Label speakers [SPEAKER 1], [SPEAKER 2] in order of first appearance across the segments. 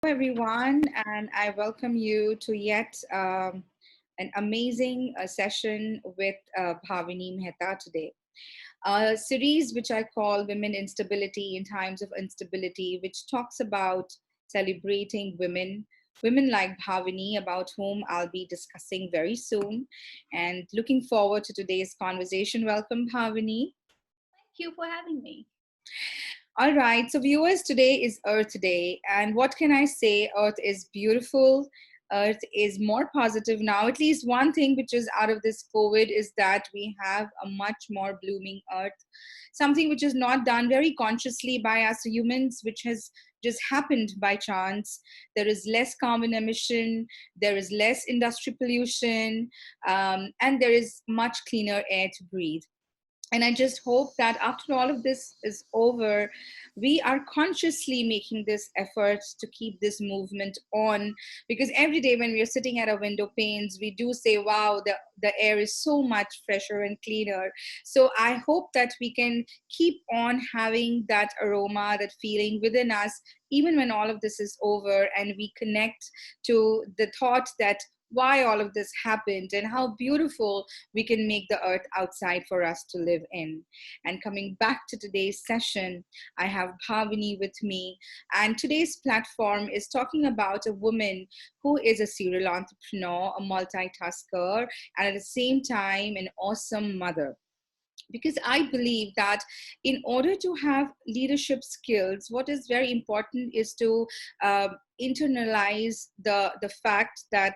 [SPEAKER 1] Everyone, and I welcome you to yet an amazing session with Bhavini Mehta today. A series which I call Women Instability in Times of Instability, which talks about celebrating women like Bhavini, about whom I'll be discussing very soon. And looking forward to today's conversation. Welcome, Bhavini.
[SPEAKER 2] Thank you for having me.
[SPEAKER 1] All right, so viewers, today is Earth Day, and what can I say? Earth is beautiful. Earth is more positive now. At least one thing which is out of this COVID is that we have a much more blooming Earth, something which is not done very consciously by us humans, which has just happened by chance. There is less carbon emission, there is less industry pollution, and there is much cleaner air to breathe. And I just hope that after all of this is over, we are consciously making this effort to keep this movement on. Because every day when we are sitting at our window panes, we do say, wow, the air is so much fresher and cleaner. So I hope that we can keep on having that aroma, that feeling within us, even when all of this is over, and we connect to the thought that why all of this happened and how beautiful we can make the earth outside for us to live in. And coming back to today's session, I have Bhavini with me. And today's platform is talking about a woman who is a serial entrepreneur, a multitasker, and at the same time, an awesome mother. Because I believe that in order to have leadership skills, what is very important is to uh, internalize the fact that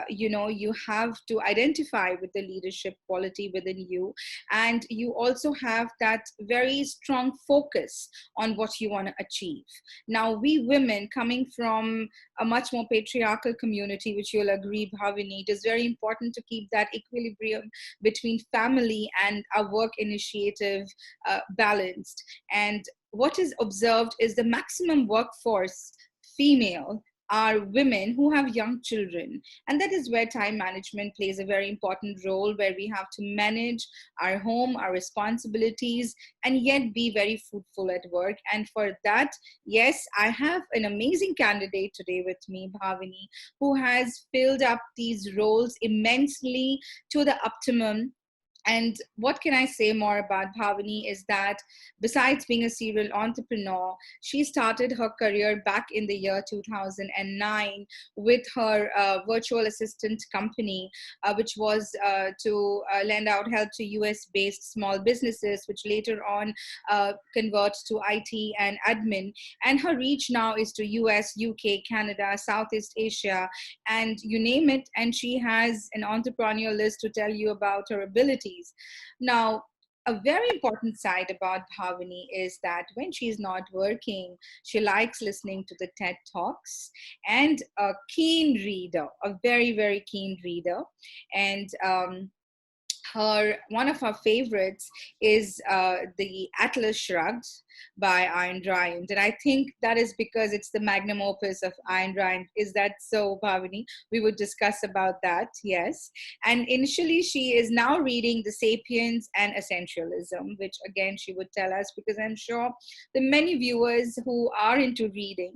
[SPEAKER 1] you have to identify with the leadership quality within you, and you also have that very strong focus on what you want to achieve. Now, we women coming from a much more patriarchal community, which you'll agree, Bhavini, it is very important to keep that equilibrium between family and our work initiative balanced. And what is observed is the maximum workforce female are women who have young children. And that is where time management plays a very important role, where we have to manage our home, our responsibilities, and yet be very fruitful at work. And for that, yes, I have an amazing candidate today with me, Bhavini, who has filled up these roles immensely to the optimum. And what can I say more about Bhavani is that besides being a serial entrepreneur, she started her career back in the year 2009 with her virtual assistant company, which was to lend out help to US based small businesses, which later on converts to IT and admin. And her reach now is to US, UK, Canada, Southeast Asia, and you name it. And she has an entrepreneurial list to tell you about her abilities. Now, a very important side about Bhavani is that when she's not working, she likes listening to the TED Talks, and a keen reader, a very, very keen reader. And her one of her favorites is the Atlas Shrugged by Ayn Rand, and I think that is because it's the magnum opus of Ayn Rand. Is that so, Bhavani? We would discuss about that, yes. And initially, she is now reading The Sapiens and Essentialism, which again she would tell us, because I'm sure the many viewers who are into reading,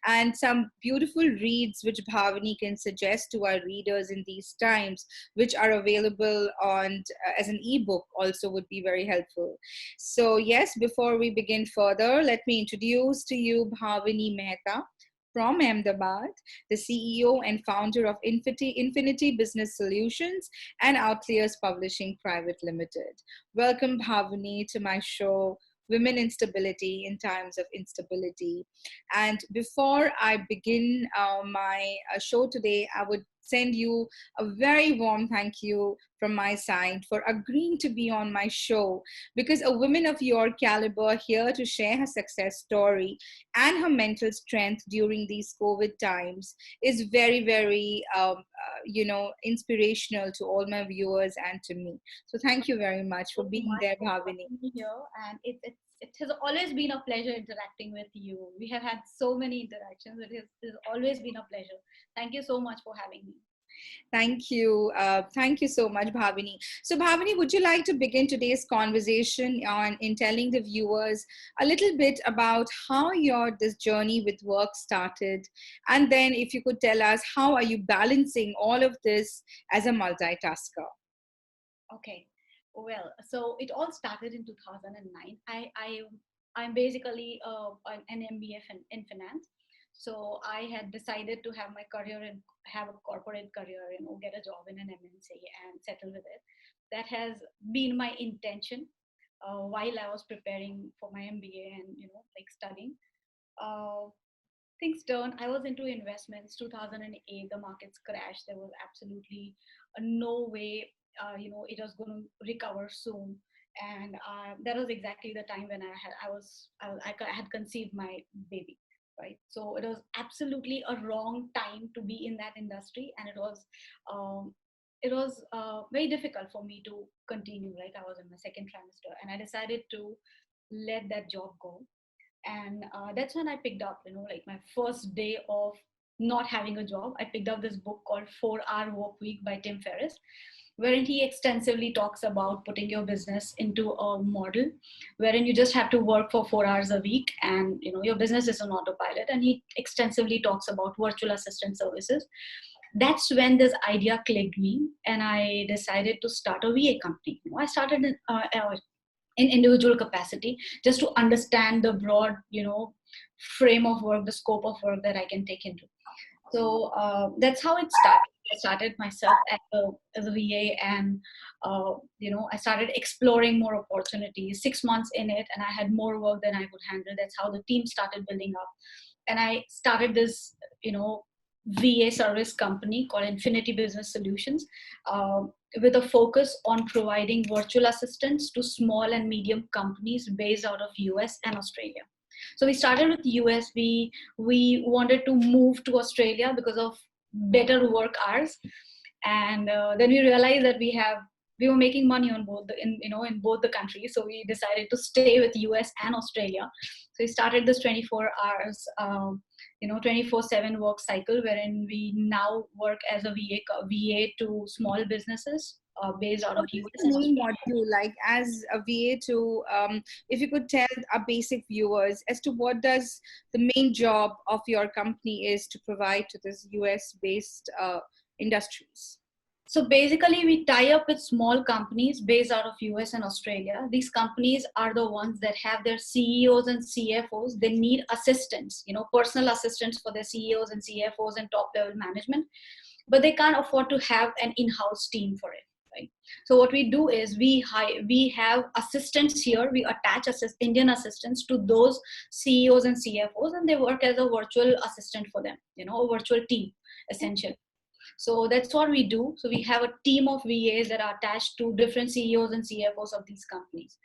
[SPEAKER 1] and some beautiful reads which Bhavani can suggest to our readers in these times, which are available on as an ebook, also would be very helpful. So yes, before we begin further, let me introduce to you Bhavini Mehta from Ahmedabad, the CEO and founder of Infinity Business Solutions and Outliers Publishing Private Limited. Welcome, Bhavini, to my show, Women Instability in Times of Instability. And before I begin my show today, I would send you a very warm thank you from my side for agreeing to be on my show, because a woman of your caliber here to share her success story and her mental strength during these COVID times is very, very, inspirational to all my viewers and to me. So thank you very much for
[SPEAKER 2] So
[SPEAKER 1] being
[SPEAKER 2] much
[SPEAKER 1] there,
[SPEAKER 2] for
[SPEAKER 1] Bhavini.
[SPEAKER 2] having me here, and it has always been a pleasure interacting with you. We have had so many interactions. It has always been a pleasure. Thank you so much for having me.
[SPEAKER 1] Thank you. Thank you so much, Bhavini. So, Bhavini, would you like to begin today's conversation on in telling the viewers a little bit about how your this journey with work started, and then if you could tell us how are you balancing all of this as a multitasker?
[SPEAKER 2] Okay. Well, so it all started in 2009. I'm basically an MBA in finance. So I had decided to have my career and have a corporate career, get a job in an MNC and settle with it. That has been my intention while I was preparing for my MBA and, like studying. Uh, Things turned. I was into investments. 2008, the markets crashed. There was absolutely no way, it was going to recover soon. And that was exactly the time when I had conceived my baby, right? So it was absolutely a wrong time to be in that industry, and um, it was very difficult for me to continue. Right, I was in my second trimester, and I decided to let that job go. And that's when I picked up, like my first day of not having a job. I picked up this book called 4 Hour Work Week by Tim Ferriss, wherein he extensively talks about putting your business into a model wherein you just have to work for 4 hours a week, and your business is on autopilot. And he extensively talks about virtual assistant services. That's when this idea clicked me, and I decided to start a VA company. I started in individual capacity, just to understand the broad frame of work, the scope of work that I can take into. So that's how it started. I started myself as a VA, and I started exploring more opportunities. 6 months in it, and I had more work than I could handle. That's how the team started building up, and I started this VA service company called Infinity Business Solutions, uh, with a focus on providing virtual assistants to small and medium companies based out of US and Australia. So we started with US. We wanted to move to Australia because of better work hours, and then we realized that we were making money on both in both the countries. So we decided to stay with US and Australia. So we started this 24 hours 24/7 work cycle, wherein we now work as a VA to small businesses based out of
[SPEAKER 1] What is
[SPEAKER 2] US
[SPEAKER 1] the
[SPEAKER 2] and
[SPEAKER 1] main
[SPEAKER 2] Australia.
[SPEAKER 1] module like as a VA to, if you could tell our basic viewers as to what does the main job of your company is to provide to this US based industries?
[SPEAKER 2] So basically, we tie up with small companies based out of US and Australia. These companies are the ones that have their CEOs and CFOs. They need assistants, personal assistants for their CEOs and CFOs and top level management, but they can't afford to have an in-house team for it. Right. So what we do is we have assistants here. We attach Indian assistants to those CEOs and CFOs, and they work as a virtual assistant for them. A virtual team essentially. So that's what we do. So we have a team of VAs that are attached to different CEOs and CFOs of these companies.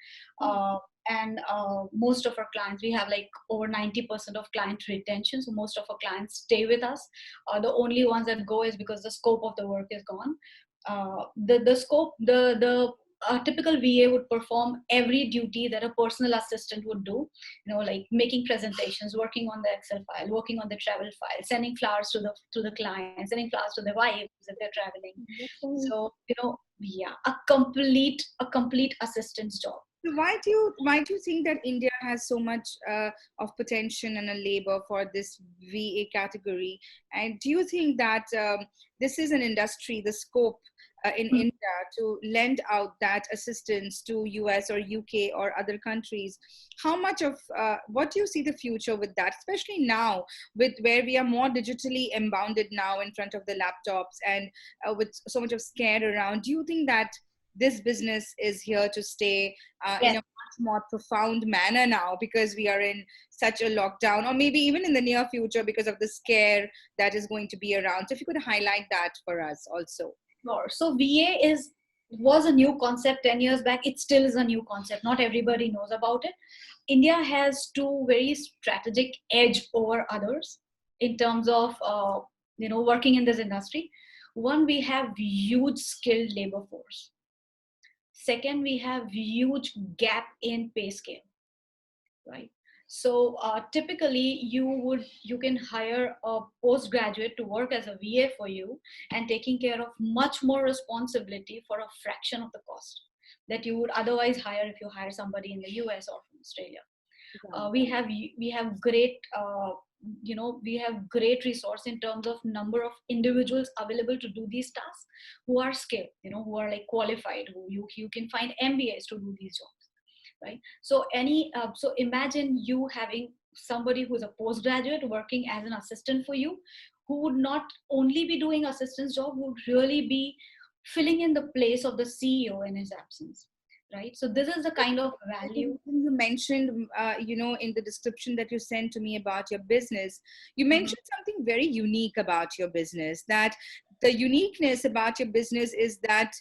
[SPEAKER 2] And most of our clients, we have like over 90% of client retention. So most of our clients stay with us. The only ones that go is because the scope of the work is gone. The scope, the a typical VA would perform every duty that a personal assistant would do, like making presentations, working on the Excel file, working on the travel file, sending flowers to the client, sending flowers to their wives if they're traveling. So, yeah, a complete assistant's job.
[SPEAKER 1] So why do you think that India has so much of potential and a labor for this VA category? And do you think that this is an industry, the scope in India to lend out that assistance to US or UK or other countries? How much of what do you see the future with that, especially now with where we are more digitally embounded now in front of the laptops and with so much of scare around? Do you think that this business is here to stay in
[SPEAKER 2] Yes.
[SPEAKER 1] a much more profound manner now because we are in such a lockdown, or maybe even in the near future because of the scare that is going to be around? So if you could highlight that for us also.
[SPEAKER 2] Sure. So VA was a new concept 10 years back. It still is a new concept. Not everybody knows about it. India has two very strategic edge over others in terms of working in this industry. One, we have huge skilled labor force. Second, we have huge gap in pay scale, right? Typically you can hire a postgraduate to work as a VA for you and taking care of much more responsibility for a fraction of the cost that you would otherwise hire if you hire somebody in the US or from Australia. We have great we have great resource in terms of number of individuals available to do these tasks who are skilled, who are like qualified, who you can find MBAs to do these jobs, right? So imagine you having somebody who's a postgraduate working as an assistant for you, who would not only be doing assistant's job, would really be filling in the place of the CEO in his absence, right? So this is the kind of
[SPEAKER 1] I think
[SPEAKER 2] value.
[SPEAKER 1] you mentioned, in the description that you sent to me about your business, you
[SPEAKER 2] Mhm.
[SPEAKER 1] mentioned something very unique about your business. That the uniqueness about your business is that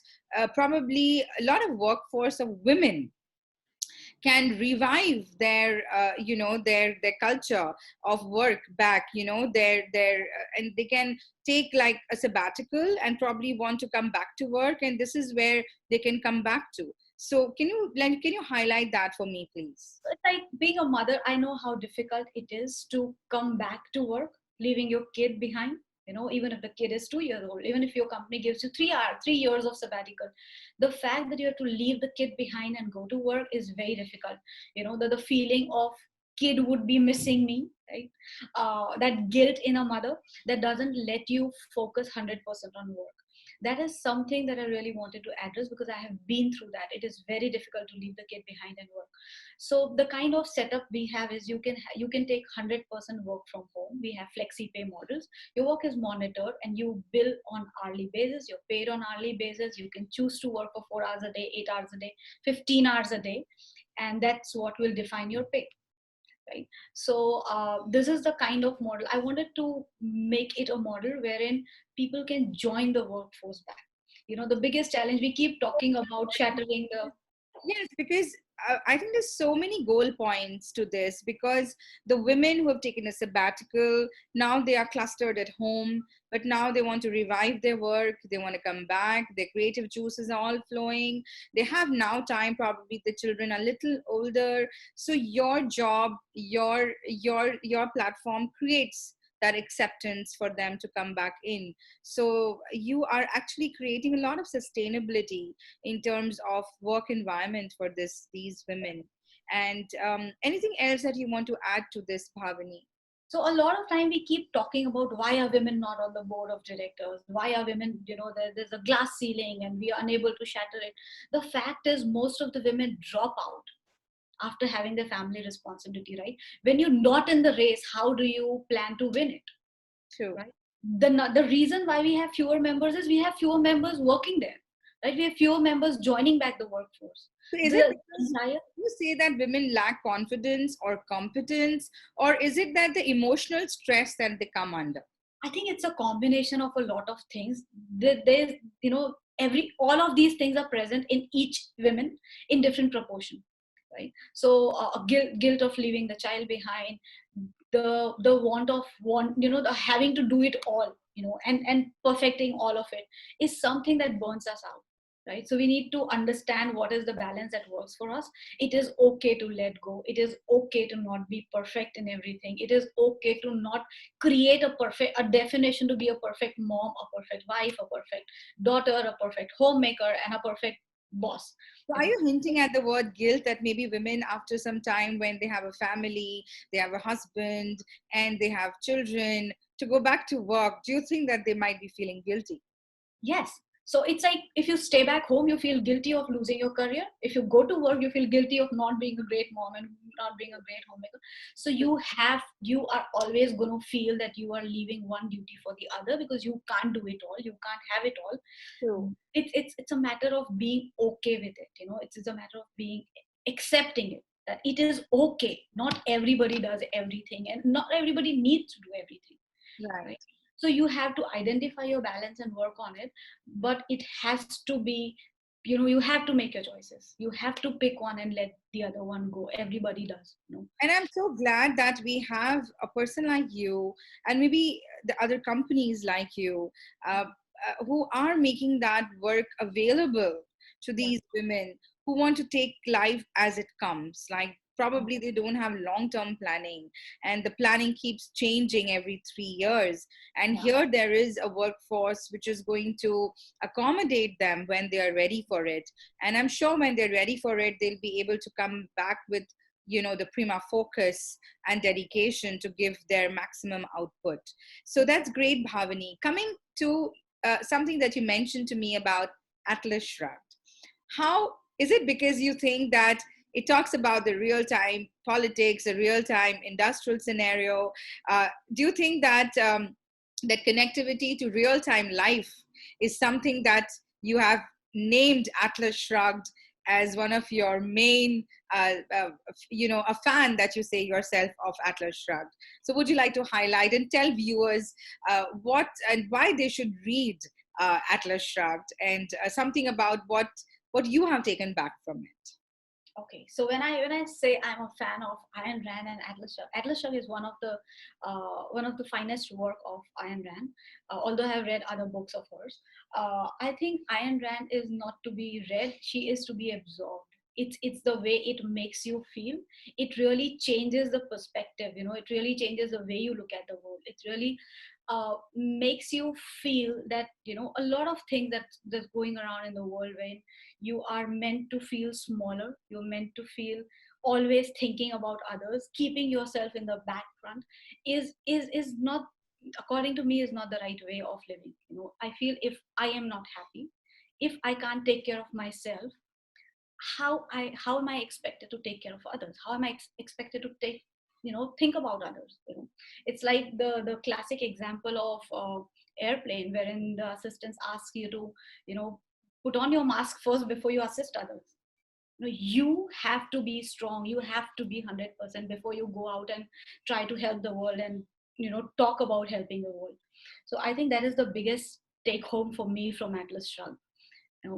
[SPEAKER 1] probably a lot of workforce of women can revive their their culture of work back, their and they can take like a sabbatical and probably want to come back to work, and this is where they can come back to. So can you highlight that for me, please?
[SPEAKER 2] It's like being a mother, I know how difficult it is to come back to work leaving your kid behind. Even if the kid is 2 years old, even if your company gives you 3 years of sabbatical, the fact that you have to leave the kid behind and go to work is very difficult. The feeling of kid would be missing me, right? That guilt in a mother that doesn't let you focus 100% on work. That is something that I really wanted to address because I have been through that. It is very difficult to leave the kid behind and work. So the kind of setup we have is you can take 100% work from home. We have flexi pay models. Your work is monitored and you bill on hourly basis. You're paid on hourly basis. You can choose to work for 4 hours a day, 8 hours a day, 15 hours a day, and that's what will define your pay, right? So this is the kind of model I wanted to make it a model wherein people can join the workforce back. The biggest challenge, we keep talking about shattering the.
[SPEAKER 1] Yes, because I think there's so many goal points to this, because the women who have taken a sabbatical, now they are clustered at home, but now they want to revive their work. They want to come back. Their creative juices are all flowing. They have now time, probably the children are a little older. So your job, your platform creates that acceptance for them to come back in. So you are actually creating a lot of sustainability in terms of work environment for these women. And anything else that you want to add to this, Bhavani?
[SPEAKER 2] So a lot of time we keep talking about why are women not on the board of directors? Why are women, there's a glass ceiling and we are unable to shatter it. The fact is most of the women drop out after having their family responsibility, right? When you're not in the race, how do you plan to win it,
[SPEAKER 1] True.
[SPEAKER 2] right? The reason why we have fewer members is we have fewer members working there, right? We have fewer members joining back the workforce.
[SPEAKER 1] So is it
[SPEAKER 2] The
[SPEAKER 1] because
[SPEAKER 2] entire
[SPEAKER 1] you say that women lack confidence or competence, or is it that the emotional stress that they come under?
[SPEAKER 2] I think it's a combination of a lot of things. There's, every all of these things are present in each women in different proportion, right? So guilt of leaving the child behind, the want, the having to do it all, and perfecting all of it is something that burns us out, right? So we need to understand what is the balance that works for us. It is okay to let go. It is okay to not be perfect in everything. It is okay to not create a definition to be a perfect mom, a perfect wife, a perfect daughter, a perfect homemaker, and a perfect boss.
[SPEAKER 1] So
[SPEAKER 2] you
[SPEAKER 1] are
[SPEAKER 2] know
[SPEAKER 1] you hinting at the word guilt, that maybe women, after some time, when they have a family, they have a husband, and they have children, to go back to work, do you think that they might be feeling guilty?
[SPEAKER 2] Yes. So it's like if you stay back home, you feel guilty of losing your career. If you go to work, you feel guilty of not being a great mom and not being a great homemaker. So you are always going to feel that you are leaving one duty for the other because you can't do it all. You can't have it all.
[SPEAKER 1] True.
[SPEAKER 2] It's a matter of being okay with it. It's a matter of being accepting it. That it is okay. Not everybody does everything, and not everybody needs to do everything,
[SPEAKER 1] Right.
[SPEAKER 2] right? So you have to identify your balance and work on it, but it has to be, you have to make your choices. You have to pick one and let the other one go. Everybody does.
[SPEAKER 1] And I'm so glad that we have a person like you, and maybe the other companies like you, who are making that work available to
[SPEAKER 2] Yeah.
[SPEAKER 1] these women who want to take life as it comes, like probably they don't have long-term planning, and the planning keeps changing every 3 years. And
[SPEAKER 2] Yeah.
[SPEAKER 1] here there is a workforce which is going to accommodate them when they are ready for it. And I'm sure when they're ready for it, they'll be able to come back with, the prima focus and dedication to give their maximum output. So that's great, Bhavani. Coming to something that you mentioned to me about Atlas Shrugged. How is it, because you think that it talks about the real time politics, the real time industrial scenario? Do you think that that connectivity to real time life is something that you have named Atlas Shrugged as one of your main, a fan that you say yourself of Atlas Shrugged? So would you like to highlight and tell viewers what and why they should read Atlas Shrugged, and something about what you have taken back from it?
[SPEAKER 2] Okay, so when I say I'm a fan of Ayn Rand and Atlas Shrugged, Atlas Shrugged is one of the finest work of Ayn Rand. Although I have read other books of hers, I think Ayn Rand is not to be read; she is to be absorbed. It's the way it makes you feel. It really changes the perspective. It really changes the way you look at the world. It really makes you feel that a lot of things that's going around in the world, when you are meant to feel smaller, you're meant to feel always thinking about others, keeping yourself in the background, is not, according to me, is not the right way of living. I feel if I am not happy, if I can't take care of myself, how am I expected to take care of others? How am I expected to think about others? It's like the classic example of airplane, wherein the assistants ask you to put on your mask first before you assist others. You have to be strong, you have to be 100% before you go out and try to help the world, and talk about helping the world. So I think that is the biggest take home for me from Atlas Shrugged.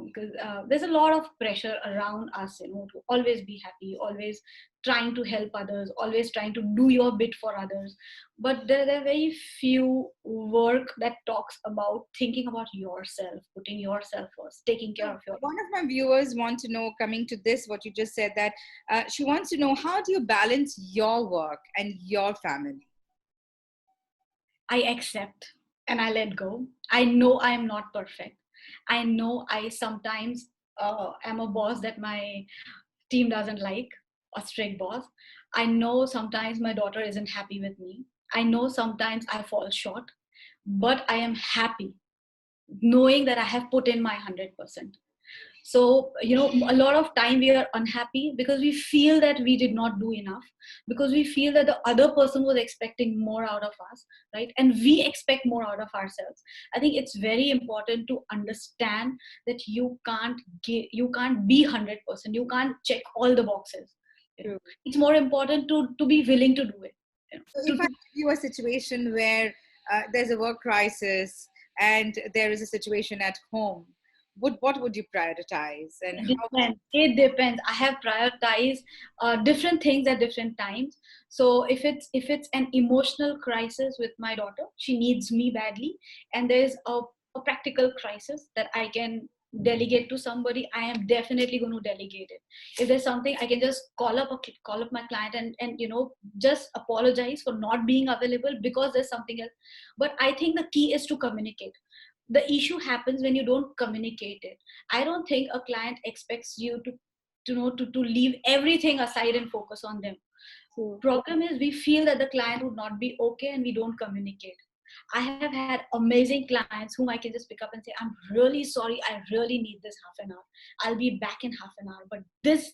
[SPEAKER 2] Because there's a lot of pressure around us, to always be happy, always trying to help others, always trying to do your bit for others. But there are very few work that talks about thinking about yourself, putting yourself first, taking care of yourself.
[SPEAKER 1] One of my viewers want to know, coming to this, what you just said, that she wants to know, how do you balance your work and your family?
[SPEAKER 2] I accept and I let go. I know I am not perfect. I know I sometimes am a boss that my team doesn't like, a strict boss. I know sometimes my daughter isn't happy with me. I know sometimes I fall short, but I am happy knowing that I have put in my 100%. So a lot of time we are unhappy because we feel that we did not do enough, because we feel that the other person was expecting more out of us, right? And we expect more out of ourselves. I think it's very important to understand that you can't be 100%, you can't check all the boxes.
[SPEAKER 1] True.
[SPEAKER 2] It's more important to be willing to do it.
[SPEAKER 1] So if I give you a situation where there's a work crisis and there is a situation at home, what would you prioritize, and how?
[SPEAKER 2] It depends. I have prioritized different things at different times. So if it's an emotional crisis with my daughter, she needs me badly, and there's a practical crisis that I can delegate to somebody, I am definitely going to delegate it. If there's something, I can just call up my client and just apologize for not being available because there's something else. But I think the key is to communicate. The issue happens when you don't communicate it. I don't think a client expects you to leave everything aside and focus on them.
[SPEAKER 1] True.
[SPEAKER 2] Problem is we feel that the client would not be okay and we don't communicate. I have had amazing clients whom I can just pick up and say, I'm really sorry, I really need this half an hour, I'll be back in half an hour, but this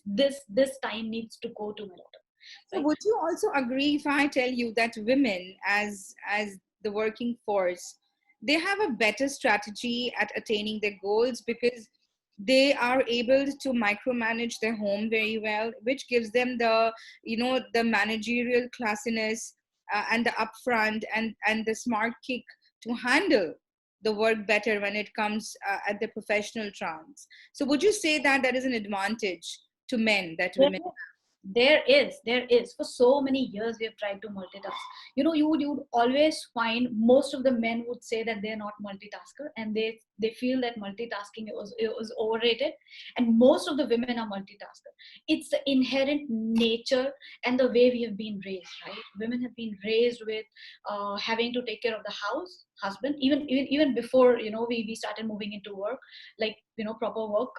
[SPEAKER 2] time needs to go to my daughter.
[SPEAKER 1] So
[SPEAKER 2] Like,
[SPEAKER 1] would you also agree if I tell you that women, as the working force, they have a better strategy at attaining their goals, because they are able to micromanage their home very well, which gives them the managerial classiness, and the upfront and the smart kick to handle the work better when it comes at the professional trance. So would you say that that is an advantage to men that women?
[SPEAKER 2] There is. For so many years, we have tried to multitask. You would always find most of the men would say that they're not multitasker, and they feel that multitasking was overrated, and most of the women are multitasker. It's the inherent nature and the way we have been raised, right? Women have been raised with having to take care of the house, husband, even before we started moving into work, like proper work.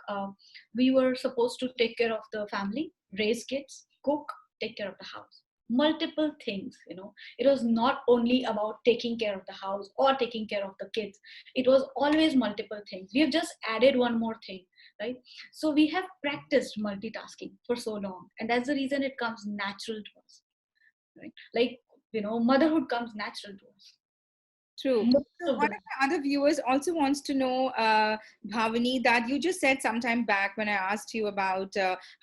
[SPEAKER 2] We were supposed to take care of the family, raise kids, cook, take care of the house. Multiple things, It was not only about taking care of the house or taking care of the kids. It was always multiple things. We have just added one more thing, right? So we have practiced multitasking for so long, and that's the reason it comes natural to us, right? Like, motherhood comes natural to us.
[SPEAKER 1] True.
[SPEAKER 2] Most
[SPEAKER 1] So
[SPEAKER 2] of the
[SPEAKER 1] one of my other viewers also wants to know, Bhavani, that you just said sometime back when I asked you about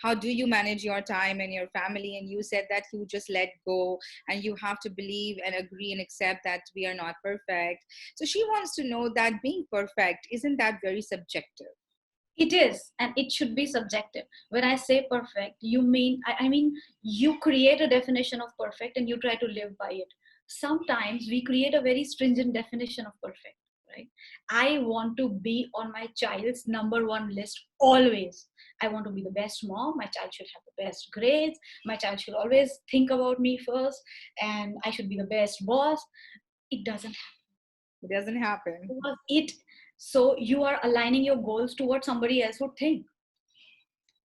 [SPEAKER 1] how do you manage your time and your family, and you said that you just let go and you have to believe and agree and accept that we are not perfect. So she wants to know that being perfect, isn't that very subjective?
[SPEAKER 2] It is, and it should be subjective. When I say perfect, I mean you create a definition of perfect and you try to live by it. Sometimes we create a very stringent definition of perfect, right? I want to be on my child's number one list always. I want to be the best mom. My child should have the best grades. My child should always think about me first, and I should be the best boss. It doesn't
[SPEAKER 1] It doesn't happen.
[SPEAKER 2] was it. So you are aligning your goals to what somebody else would think,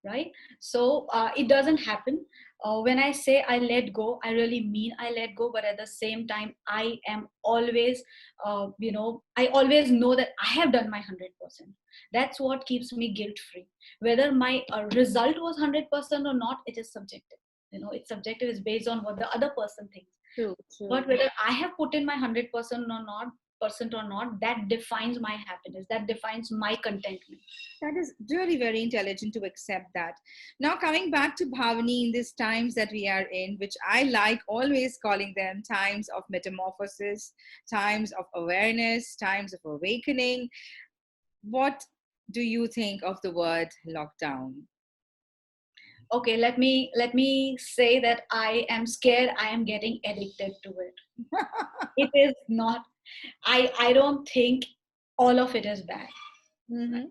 [SPEAKER 2] right? So it doesn't happen. When I say I let go, I really mean I let go, but at the same time I am always I always know that I have done my 100%. That's what keeps me guilt free. Whether my result was 100% or not, it is subjective. It's subjective. Is based on what the other person thinks.
[SPEAKER 1] True,
[SPEAKER 2] But
[SPEAKER 1] true.
[SPEAKER 2] whether I have put in my 100% or not, that defines my happiness, that defines my contentment.
[SPEAKER 1] That is really very intelligent to accept that. Now, coming back to Bhavani in these times that we are in, which I like always calling them times of metamorphosis, times of awareness, times of awakening, what do you think of the word lockdown?
[SPEAKER 2] Okay, let me say that I am scared I am getting addicted to it. It is not. I don't think all of it is bad.
[SPEAKER 1] Mm-hmm.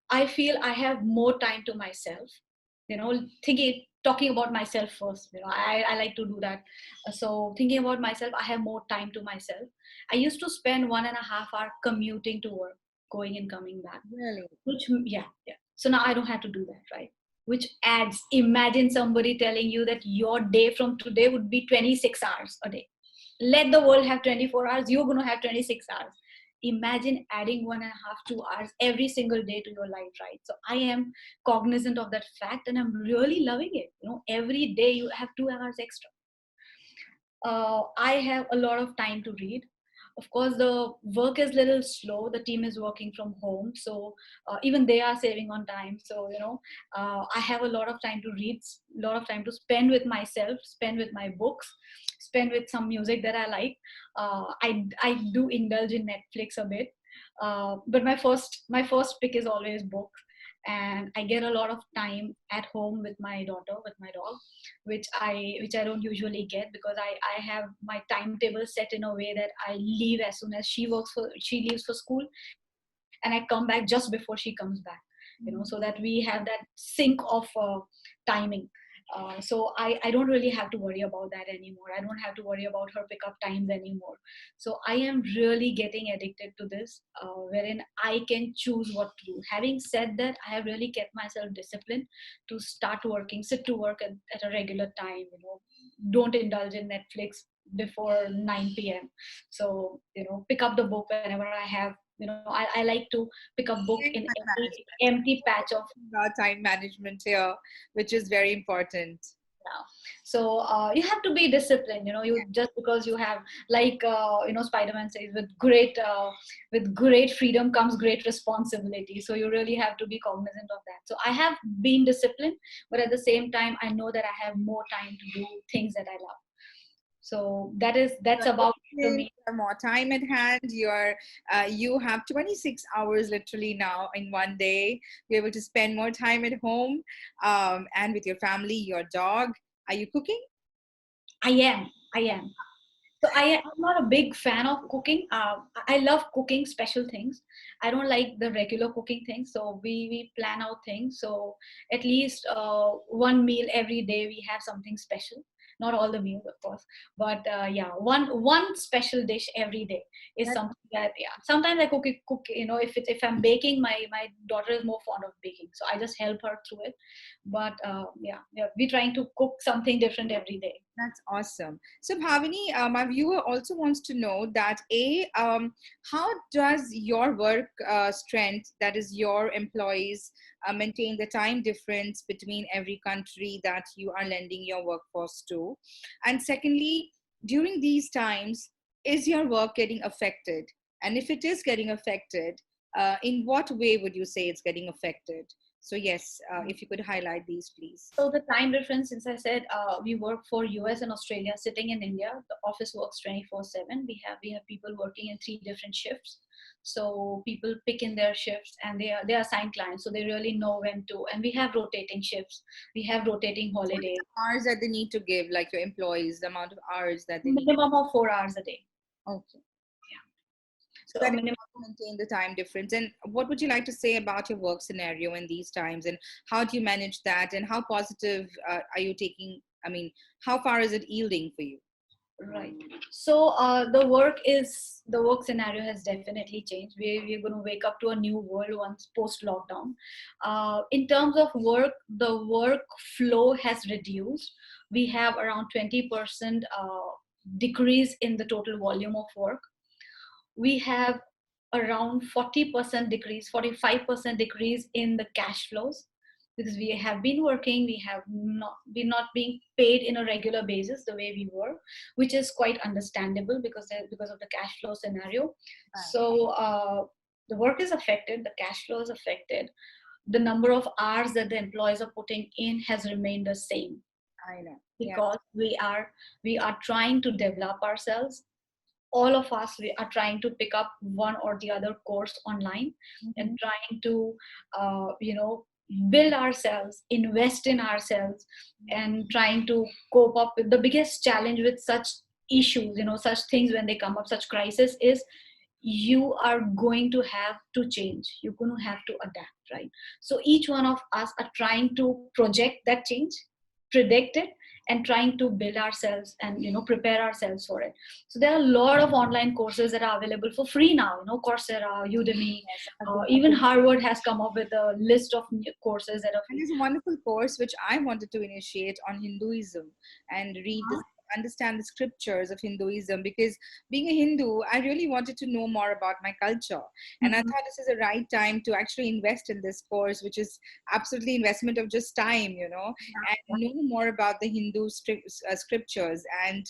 [SPEAKER 2] I feel I have more time to myself. Thinking, talking about myself first. I like to do that. So thinking about myself, I have more time to myself. I used to spend 1.5 hour commuting to work, going and coming back.
[SPEAKER 1] Really?
[SPEAKER 2] Which, yeah, yeah. So now I don't have to do that, right? Which adds. Imagine somebody telling you that your day from today would be 26 hours a day. Let the world have 24 hours. You're going to have 26 hours. Imagine adding 1.5, 2 hours every single day to your life, right? So I am cognizant of that fact, and I'm really loving it. Every day you have 2 hours extra. I have a lot of time to read. Of course, the work is a little slow. The team is working from home, so even they are saving on time. So I have a lot of time to read, a lot of time to spend with myself, spend with my books, spend with some music that I like. I do indulge in Netflix a bit, but my first pick is always books, and I get a lot of time at home with my daughter, with my dog, which I don't usually get, because I have my timetable set in a way that I leave as soon as she leaves for school, and I come back just before she comes back, so that we have that sync of timing. So I don't really have to worry about that anymore. I don't have to worry about her pickup times anymore. So I am really getting addicted to this, wherein I can choose what to do. Having said that, I have really kept myself disciplined to start working, sit to work at a regular time. Don't indulge in Netflix before 9 p.m. So pick up the book whenever I have. I like to pick up book in every empty patch of
[SPEAKER 1] About time management here, which is very important.
[SPEAKER 2] now. So you have to be disciplined. You just because you have, like Spider-Man says, with great freedom comes great responsibility. So you really have to be cognizant of that. So I have been disciplined, but at the same time, I know that I have more time to do things that I love. So that's
[SPEAKER 1] You're
[SPEAKER 2] about it for
[SPEAKER 1] efficient,
[SPEAKER 2] me.
[SPEAKER 1] you have more time at hand. You have 26 hours literally now in one day. You're able to spend more time at home, and with your family, your dog. Are you cooking?
[SPEAKER 2] I am. So I'm not a big fan of cooking. I love cooking special things. I don't like the regular cooking things. So we plan out things. So at least one meal every day we have something special. Not all the meals, of course, but yeah, one special dish every day is
[SPEAKER 1] That's
[SPEAKER 2] something that, yeah. Sometimes I cook. If I'm baking, my daughter is more fond of baking, so I just help her through it. But yeah, we're trying to cook something different every day.
[SPEAKER 1] That's awesome. So, Bhavini, my viewer also wants to know that how does your work strength, that is your employees, maintain the time difference between every country that you are lending your workforce to? And secondly, during these times, is your work getting affected? And if it is getting affected, in what way would you say it's getting affected? So, yes, if you could highlight these, please.
[SPEAKER 2] So the time difference, since I said we work for US and Australia, sitting in India, the office works 24/7. We have people working in three different shifts. So people pick in their shifts and they are assigned clients, so they really know when to. And we have rotating shifts. We have rotating
[SPEAKER 1] What are
[SPEAKER 2] holidays.
[SPEAKER 1] the hours that they need to give, like your employees, the amount of hours that they need?
[SPEAKER 2] Minimum of 4 hours a day.
[SPEAKER 1] Okay.
[SPEAKER 2] Yeah.
[SPEAKER 1] So
[SPEAKER 2] So a
[SPEAKER 1] that is
[SPEAKER 2] minimum.
[SPEAKER 1] how to maintain the time difference. And what would you like to say about your work scenario in these times? And how do you manage that? And how positive are you taking? I mean, how far is it yielding for you?
[SPEAKER 2] Right. So the work scenario has definitely changed. We're going to wake up to a new world once post lockdown. In terms of work, the work flow has reduced. We have around 20% decrease in the total volume of work. We have around 40% decrease, 45% decrease in the cash flows, because we have been working, we're not being paid in a regular basis the way we were, which is quite understandable because of the cash flow scenario.
[SPEAKER 1] Right.
[SPEAKER 2] So the work is affected, the cash flow is affected, the number of hours that the employees are putting in has remained the same,
[SPEAKER 1] I know. Yeah.
[SPEAKER 2] because we are trying to develop ourselves. All of us, we are trying to pick up one or the other course online
[SPEAKER 1] Mhm.
[SPEAKER 2] and trying to build ourselves, invest in ourselves, and trying to cope up with the biggest challenge with such issues, such things when they come up, such crisis is you are going to have to change, you're going to have to adapt, right? So each one of us are trying to project that change, predict it, and trying to build ourselves and prepare ourselves for it. So there are a lot of online courses that are available for free now, Coursera, Udemy,
[SPEAKER 1] Yes, I agree.
[SPEAKER 2] even Harvard has come up with a list of new courses that are
[SPEAKER 1] And
[SPEAKER 2] free.
[SPEAKER 1] there's a wonderful course which I wanted to initiate on Hinduism and understand the scriptures of Hinduism, because being a Hindu, I really wanted to know more about my culture. And I
[SPEAKER 2] Mhm.
[SPEAKER 1] thought this is the right time to actually invest in this course, which is absolutely investment of just time, and know more about the Hindu scriptures. And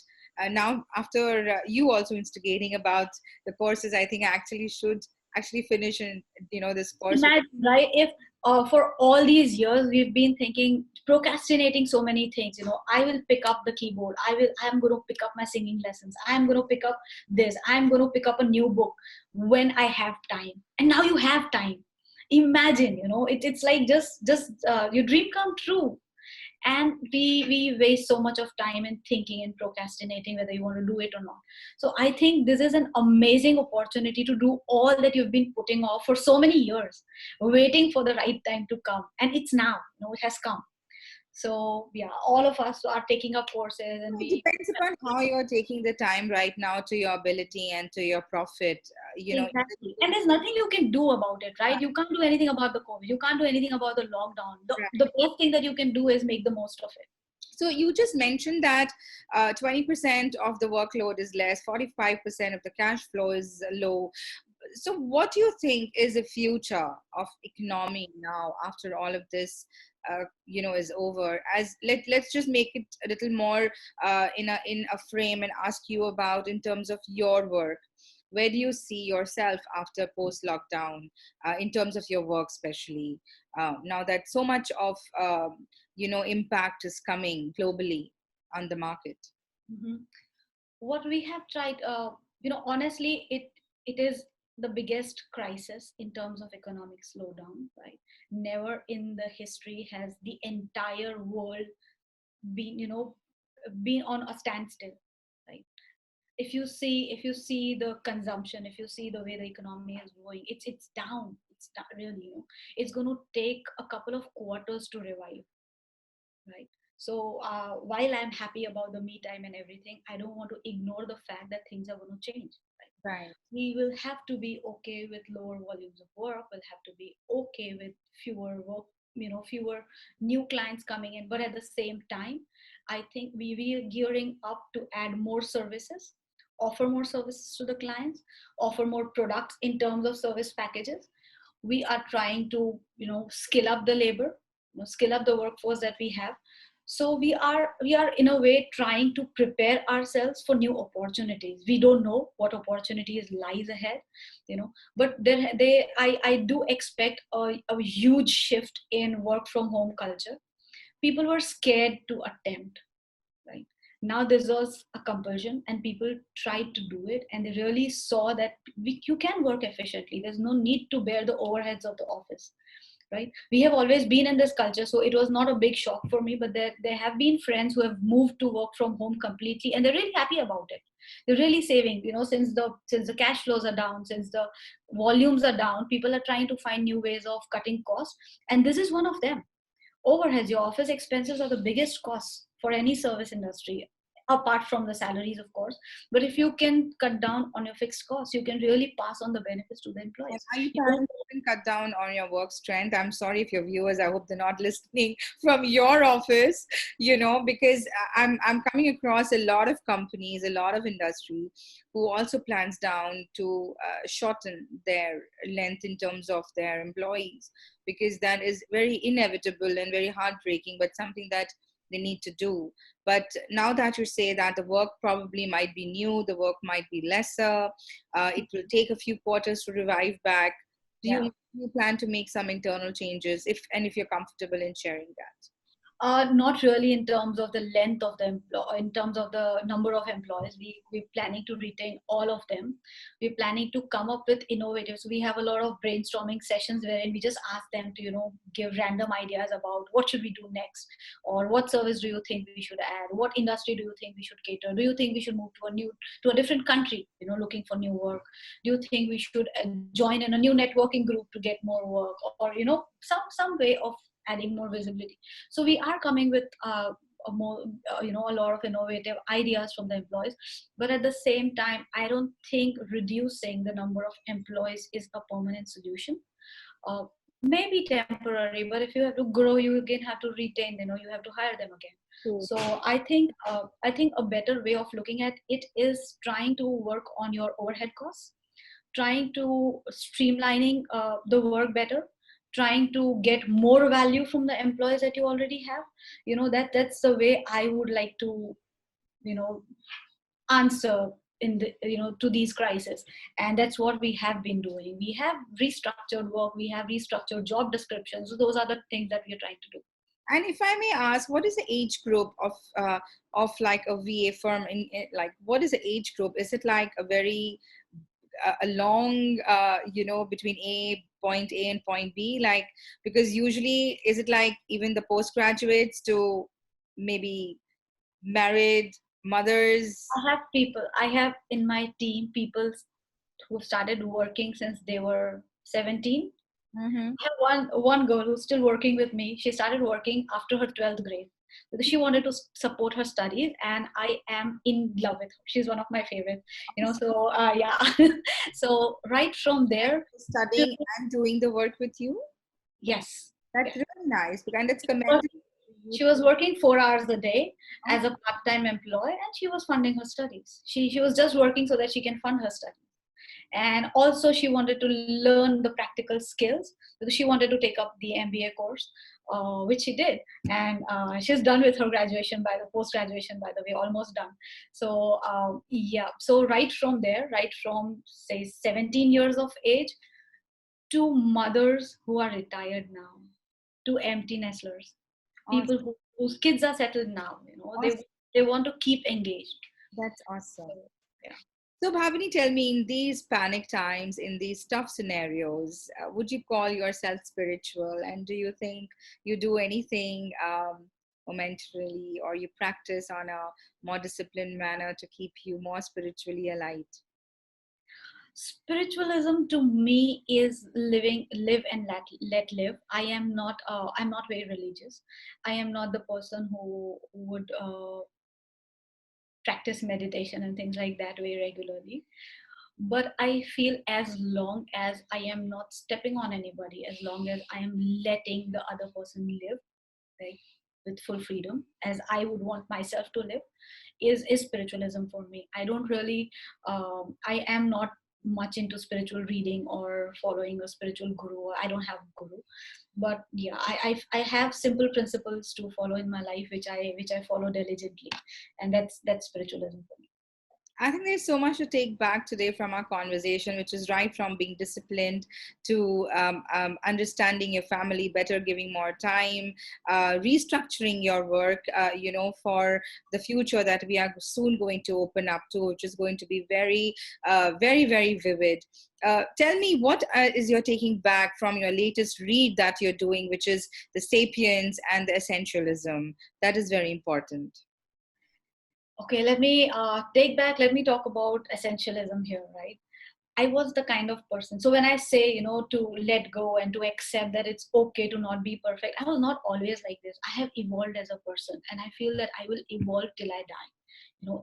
[SPEAKER 1] now, after you also instigating about the courses, I think I actually should actually finish and this course.
[SPEAKER 2] Imagine, right? If for all these years we've been thinking, procrastinating so many things. I will pick up the keyboard. I'm going to pick up my singing lessons. I'm going to pick up this. I'm going to pick up a new book when I have time. And now you have time. Imagine, it's like just your dream come true. And we waste so much of time in thinking and procrastinating whether you want to do it or not. So I think this is an amazing opportunity to do all that you've been putting off for so many years, waiting for the right time to come, and it's now, it has come. So yeah, all of us are taking up courses, and
[SPEAKER 1] It
[SPEAKER 2] we
[SPEAKER 1] depends upon how you're taking the time right now to your ability and to your profit.
[SPEAKER 2] exactly, and there's nothing you can do about it, right? You can't do anything about the COVID, you can't do anything about the lockdown. The best thing that you can do is make the most of it.
[SPEAKER 1] So you just mentioned that 20% of the workload is less, 45% of the cash flow is low. So what do you think is the future of economy now after all of this is over? As let's just make it a little more in a frame and ask you about in terms of your work. Where do you see yourself after post lockdown, in terms of your work, especially now that so much of impact is coming globally on the market?
[SPEAKER 2] Mhm. what we have tried, honestly, it is the biggest crisis in terms of economic slowdown, right? Never in the history has the entire world been, been on a standstill, right? If you see the consumption, if you see the way the economy is going, it's down. Really, it's going to take a couple of quarters to revive, right? So while I'm happy about the me time and everything, I don't want to ignore the fact that things are going to change, right?
[SPEAKER 1] Right.
[SPEAKER 2] We will have to be okay with lower volumes of work. We'll have to be okay with fewer work, fewer new clients coming in. But at the same time, I think we are gearing up to add more services, offer more services to the clients, offer more products in terms of service packages. We are trying to, skill up the labor, skill up the workforce that we have. So we are in a way trying to prepare ourselves for new opportunities. We don't know what opportunities lies ahead, but I do expect a huge shift in work from home culture. People were scared to attempt, right? Now this was a compulsion and people tried to do it, and they really saw that you can work efficiently. There's no need to bear the overheads of the office, right? We have always been in this culture, so it was not a big shock for me. But there have been friends who have moved to work from home completely, and they're really happy about it. They're really saving, since the cash flows are down, since the volumes are down, people are trying to find new ways of cutting costs, and this is one of them. Overheads, your office expenses are the biggest costs for any service industry, apart from the salaries, of course. But if you can cut down on your fixed costs, you can really pass on the benefits to the
[SPEAKER 1] And
[SPEAKER 2] employees.
[SPEAKER 1] are you
[SPEAKER 2] You
[SPEAKER 1] planning
[SPEAKER 2] don't.
[SPEAKER 1] to even cut down on your work strength? I'm sorry if your viewers, I hope they're not listening from your office, because I'm coming across a lot of companies, a lot of industry who also plans down to shorten their length in terms of their employees, because that is very inevitable and very heartbreaking, but something that they need to do. But now that you say that the work probably might be new, the work might be lesser, it will take a few quarters to revive back. Do
[SPEAKER 2] Yeah.
[SPEAKER 1] you plan to make some internal changes, if you're comfortable in sharing that?
[SPEAKER 2] Not really in terms of the length of the in terms of the number of employees. We're planning to retain all of them. We're planning to come up with innovative. So we have a lot of brainstorming sessions wherein we just ask them to, give random ideas about what should we do next, or what service do you think we should add, what industry do you think we should cater, do you think we should move to a different country, looking for new work, do you think we should join in a new networking group to get more work, or some way of adding more visibility. So we are coming with a more a lot of innovative ideas from the employees. But at the same time, I don't think reducing the number of employees is a permanent solution. uh, Maybe temporary, but if you have to grow, you again have to retain, you have to hire them again.
[SPEAKER 1] True.
[SPEAKER 2] So I think a better way of looking at it is trying to work on your overhead costs, trying to streamlining the work better, trying to get more value from the employees that you already have. That's the way I would like to, you know answer in the, to these crises. And that's what we have been doing. We have restructured work, we have restructured job descriptions. So those are the things that we are trying to do.
[SPEAKER 1] And if I may ask, what is the age group of like a VA firm? Like, what is the age group? Is it like a very a long, between point A and point B? Like, because usually, is it like even the postgraduates to maybe married mothers?
[SPEAKER 2] I have in my team people who started working since they were 17.
[SPEAKER 1] Mm-hmm.
[SPEAKER 2] I have one girl who's still working with me. She started working after her 12th grade because she wanted to support her studies, and I am in love with her. She's one of my favorites, So yeah, so right from there, till,
[SPEAKER 1] Studying and doing the work with you.
[SPEAKER 2] yes,
[SPEAKER 1] That's
[SPEAKER 2] yes.
[SPEAKER 1] really nice, and it's
[SPEAKER 2] She was,
[SPEAKER 1] commendable.
[SPEAKER 2] she was working 4 hours a day
[SPEAKER 1] Oh,
[SPEAKER 2] as a part-time employee, and she was funding her studies. She was just working so that she can fund her studies. And also she wanted to learn the practical skills because she wanted to take up the MBA course, which she did. And she's done with her graduation, by the post graduation, by the way, almost done. So yeah, so right from there, right from say 17 years of age to mothers who are retired now, to empty nestlers,
[SPEAKER 1] awesome.
[SPEAKER 2] people whose kids are settled now,
[SPEAKER 1] Awesome.
[SPEAKER 2] they want to keep engaged.
[SPEAKER 1] That's awesome.
[SPEAKER 2] So, yeah.
[SPEAKER 1] So, Bhavani, tell me, in these panic times, in these tough scenarios, would you call yourself spiritual? And do you think you do anything momentarily, or you practice on a more disciplined manner to keep you more spiritually alive?
[SPEAKER 2] Spiritualism to me is live and let live. I'm not very religious. I am not the person who would practice meditation and things like that very regularly. But I feel as long as I am not stepping on anybody, as long as I am letting the other person live, like with full freedom as I would want myself to live, is spiritualism for me. I don't really I am not much into spiritual reading or following a spiritual guru. I don't have a guru, but yeah, I have simple principles to follow in my life, which I follow diligently, and that's spiritualism for me.
[SPEAKER 1] I think there's so much to take back today from our conversation, which is right from being disciplined to understanding your family better, giving more time, restructuring your work, for the future that we are soon going to open up to, which is going to be very, very, very vivid. Tell me, what is your taking back from your latest read that you're doing, which is The Sapiens and the Essentialism? That is very important.
[SPEAKER 2] Okay, let me let me talk about essentialism here, right? I was the kind of person. So when I say, to let go and to accept that it's okay to not be perfect, I was not always like this. I have evolved as a person, and I feel that I will evolve till I die.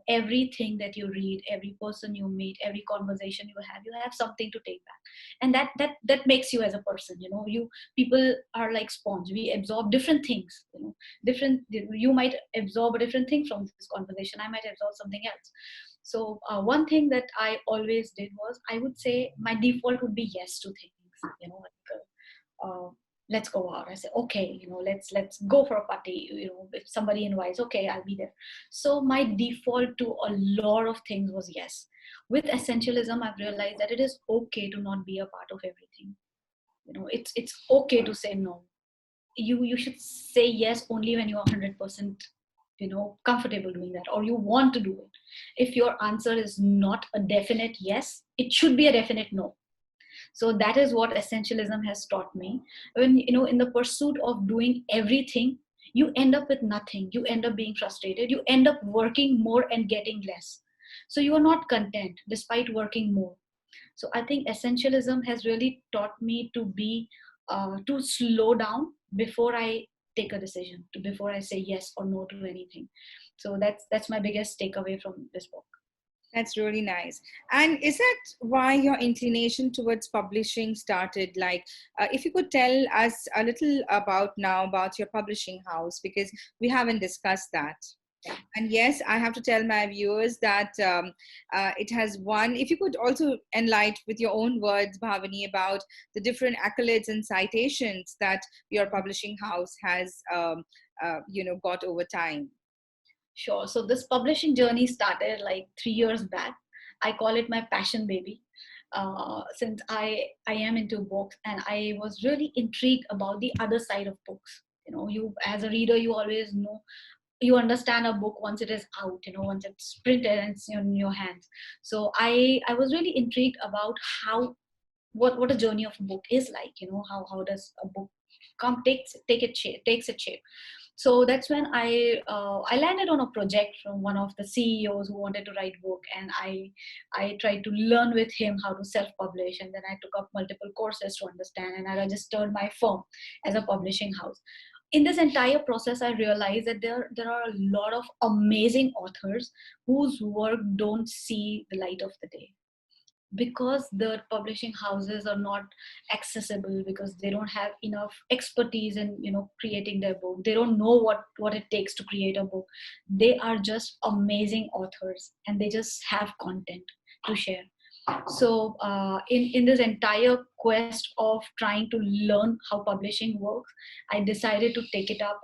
[SPEAKER 2] Everything that you read, every person you meet, every conversation you have something to take back, and that makes you as a person. You people are like sponge. We absorb different things. Different. You might absorb a different thing from this conversation. I might absorb something else. So one thing that I always did was, I would say my default would be yes to things. Like, let's go out. I say, okay, let's go for a party. If somebody invites, okay, I'll be there. So my default to a lot of things was yes. With essentialism, I've realized that it is okay to not be a part of everything. It's okay to say no. You should say yes only when you are 100% comfortable doing that, or you want to do it. If your answer is not a definite yes, it should be a definite no. So that is what essentialism has taught me. When in the pursuit of doing everything, you end up with nothing. You end up being frustrated. You end up working more and getting less. So you are not content despite working more. So I think essentialism has really taught me to slow down before I take a decision, to before I say yes or no to anything. So that's my biggest takeaway from this book.
[SPEAKER 1] That's really nice. And is that why your inclination towards publishing started? Like, if you could tell us a little about now about your publishing house, because we haven't discussed that. And yes, I have to tell my viewers that it has won. If you could also enlighten with your own words, Bhavani, about the different accolades and citations that your publishing house has, got over time.
[SPEAKER 2] Sure. So this publishing journey started like 3 years back. I call it my passion baby. Since I am into books, and I was really intrigued about the other side of books. You as a reader, you always know, you understand a book once it is out, once it's printed and it's in your hands. So I was really intrigued about how what a journey of a book is like. How does a book takes its shape. So that's when I landed on a project from one of the CEOs who wanted to write book, and I tried to learn with him how to self publish, and then I took up multiple courses to understand, and I registered my firm as a publishing house. In this entire process, I realized that there are a lot of amazing authors whose work don't see the light of the day, because the publishing houses are not accessible, because they don't have enough expertise in creating their book. They don't know what it takes to create a book. They are just amazing authors, and they just have content to share. So in this entire quest of trying to learn how publishing works, I decided to take it up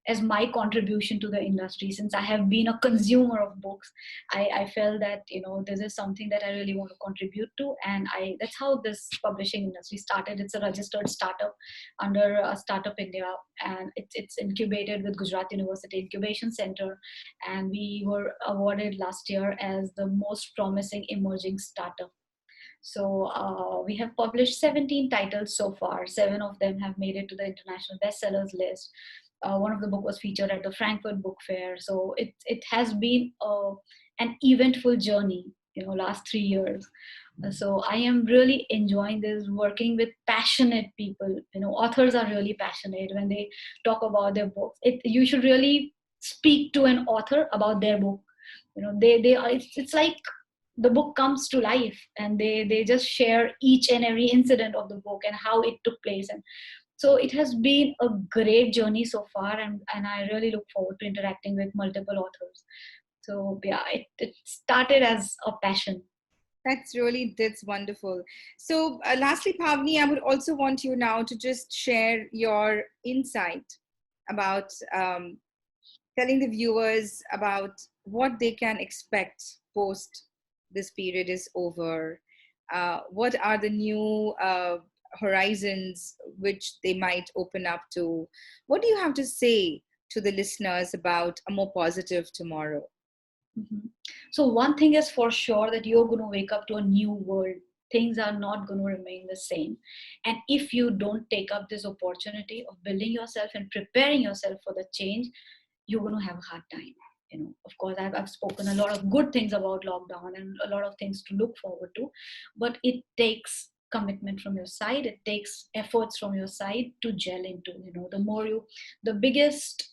[SPEAKER 2] as my contribution to the industry. Since I have been a consumer of books, I felt that, this is something that I really want to contribute to. And that's how this publishing industry started. It's a registered startup under Startup India, and it's incubated with Gujarat University Incubation Center. And we were awarded last year as the most promising emerging startup. So we have published 17 titles so far. 7 of them have made it to the international bestsellers list. One of the book was featured at the Frankfurt Book Fair. So it has been an eventful journey, last 3 years. So I am really enjoying this, working with passionate people. Authors are really passionate when they talk about their books. You should really speak to an author about their book. They are, it's like the book comes to life, and they just share each and every incident of the book and how it took place. And so it has been a great journey so far, and I really look forward to interacting with multiple authors. So yeah, it started as a passion.
[SPEAKER 1] That's wonderful. So, lastly, Pavni, I would also want you now to just share your insight about telling the viewers about what they can expect post this period is over. What are the new horizons which they might open up to? What do you have to say to the listeners about a more positive tomorrow?
[SPEAKER 2] Mhm. So one thing is for sure, that you're going to wake up to a new world. Things are not going to remain the same. And if you don't take up this opportunity of building yourself and preparing yourself for the change, you're going to have a hard time. Of course, I've spoken a lot of good things about lockdown and a lot of things to look forward to, but it takes commitment from your side. It takes efforts from your side to gel into. The biggest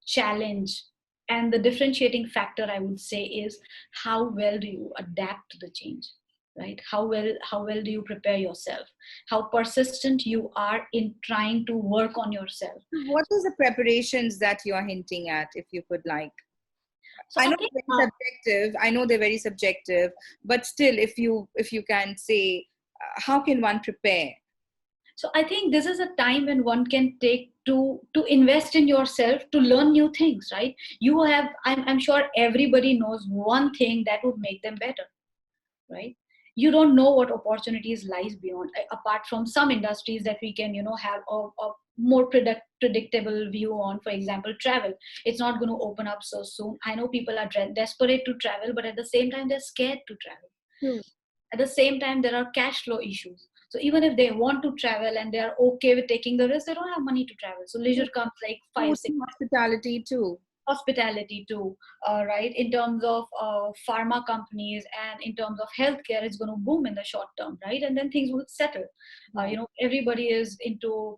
[SPEAKER 2] challenge and the differentiating factor, I would say, is how well do you adapt to the change, right? How well do you prepare yourself? How persistent you are in trying to work on yourself.
[SPEAKER 1] What is the preparations that you are hinting at, if you could like?
[SPEAKER 2] So
[SPEAKER 1] I
[SPEAKER 2] I
[SPEAKER 1] know
[SPEAKER 2] think
[SPEAKER 1] they're very subjective. I know they're very subjective, but still, if you can say, how can one prepare?
[SPEAKER 2] this is a time when one can take to invest in yourself, to learn new things, right? I'm sure everybody knows one thing that would make them better, right? You don't know what opportunities lies beyond, apart from some industries that we can have a more predictable view on. For example, travel. It's not going to open up so soon. I know people are desperate to travel, but at the same time they're scared to travel.
[SPEAKER 1] True.
[SPEAKER 2] At the same time, there are cash flow issues. So even if they want to travel and they are okay with taking the risk, they don't have money to travel. So leisure comes like five,
[SPEAKER 1] Food
[SPEAKER 2] six.
[SPEAKER 1] and hospitality too.
[SPEAKER 2] Hospitality too, right? In terms of pharma companies and in terms of healthcare, it's going to boom in the short term, right? And then things will settle. Everybody is into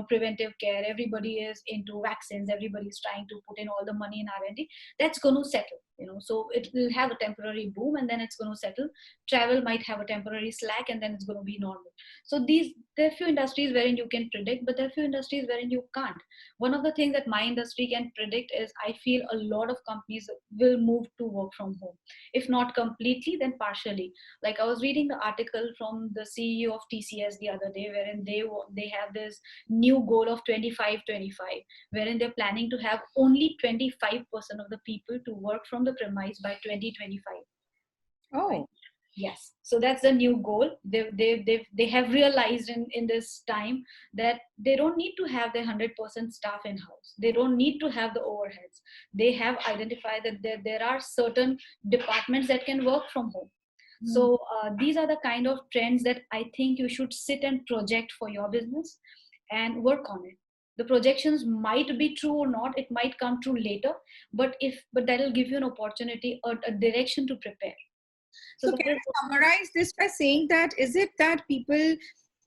[SPEAKER 2] preventive care. Everybody is into vaccines. Everybody is trying to put in all the money in R&D. That's going to settle. So it will have a temporary boom, and then it's going to settle. Travel might have a temporary slack, and then it's going to be normal. So there are few industries wherein you can predict, but there are few industries wherein you can't. One of the things that my industry can predict is, I feel a lot of companies will move to work from home. If not completely, then partially. Like, I was reading the article from the CEO of TCS the other day, wherein they have this new goal of 25-25, wherein they're planning to have only 25% of the people to work from the premise by 2025. Right?
[SPEAKER 1] Oh,
[SPEAKER 2] Yes, so that's the new goal. They have realized in this time that they don't need to have their 100% staff in house. They don't need to have the overheads. They have identified that there are certain departments that can work from home. So these are the kind of trends that I think you should sit and project for your business and work on it. The projections might be true or not. It might come true later, but that will give you an opportunity or a direction to prepare. So
[SPEAKER 1] so
[SPEAKER 2] that
[SPEAKER 1] can
[SPEAKER 2] is
[SPEAKER 1] I summarize this by saying that is it that people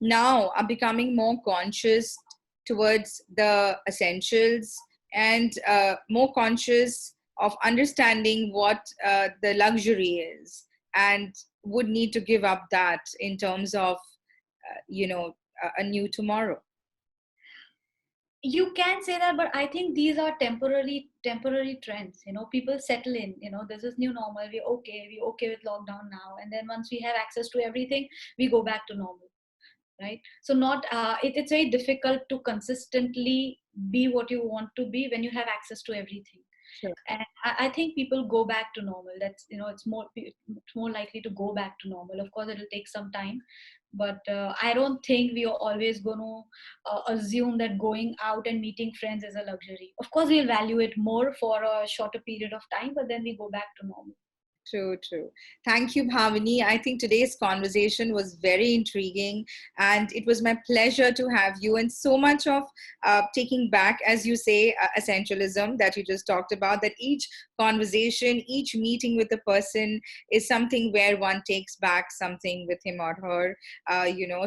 [SPEAKER 1] now are becoming more conscious towards the essentials and more conscious of understanding what the luxury is, and would need to give up that in terms of a new tomorrow?
[SPEAKER 2] you can say that, but I think these are temporary trends. People settle in. This is new normal. We okay with lockdown now, and then once we have access to everything, we go back to normal. right? So not it's very difficult to consistently be what you want to be when you have access to everything.
[SPEAKER 1] Sure.
[SPEAKER 2] And I think people go back to normal. That's, it's more likely to go back to normal. Of course, it'll take some time, but I don't think we are always going to assume that going out and meeting friends is a luxury. Of course, we'll value it more for a shorter period of time, but then we go back to normal.
[SPEAKER 1] True, true. Thank you, Bhavani. I think today's conversation was very intriguing, and it was my pleasure to have you. And so much of taking back, as you say, essentialism that you just talked about, that each conversation, each meeting with a person is something where one takes back something with him or her,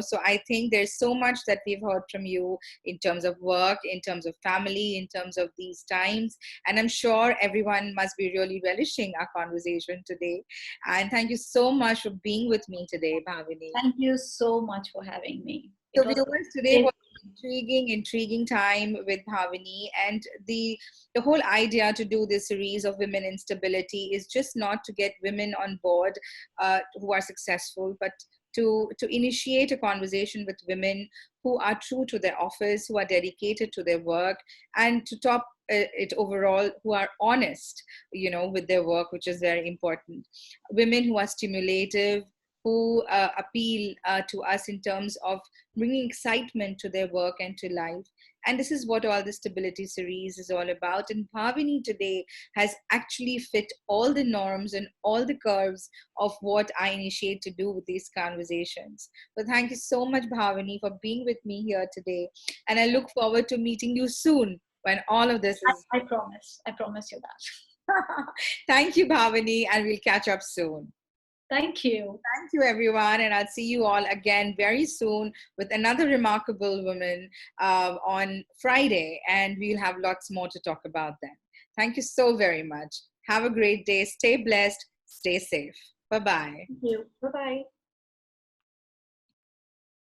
[SPEAKER 1] So I think there's so much that we've heard from you in terms of work, in terms of family, in terms of these times. And I'm sure everyone must be really relishing our conversation today. And thank you so much for being with me today, Bhavini.
[SPEAKER 2] Thank you so much for having me.
[SPEAKER 1] So
[SPEAKER 2] It was
[SPEAKER 1] viewers, today was an intriguing time with Bhavini. And the whole idea to do this series of women instability is just not to get women on board who are successful, but to initiate a conversation with women who are true to their office, who are dedicated to their work, and to top it overall, who are honest, with their work, which is very important. Women who are stimulative, who appeal to us in terms of bringing excitement to their work and to life. And this is what all the stability series is all about. And Bhavini today has actually fit all the norms and all the curves of what I initiate to do with these conversations. So thank you so much, Bhavini, for being with me here today. And I look forward to meeting you soon when all of this is.
[SPEAKER 2] I promise. I promise you that.
[SPEAKER 1] Thank you, Bhavini, and we'll catch up soon.
[SPEAKER 2] Thank you.
[SPEAKER 1] Thank you, everyone. And I'll see you all again very soon with another remarkable woman on Friday. And we'll have lots more to talk about then. Thank you so very much. Have a great day. Stay blessed. Stay safe. Bye bye.
[SPEAKER 2] Thank you. Bye bye.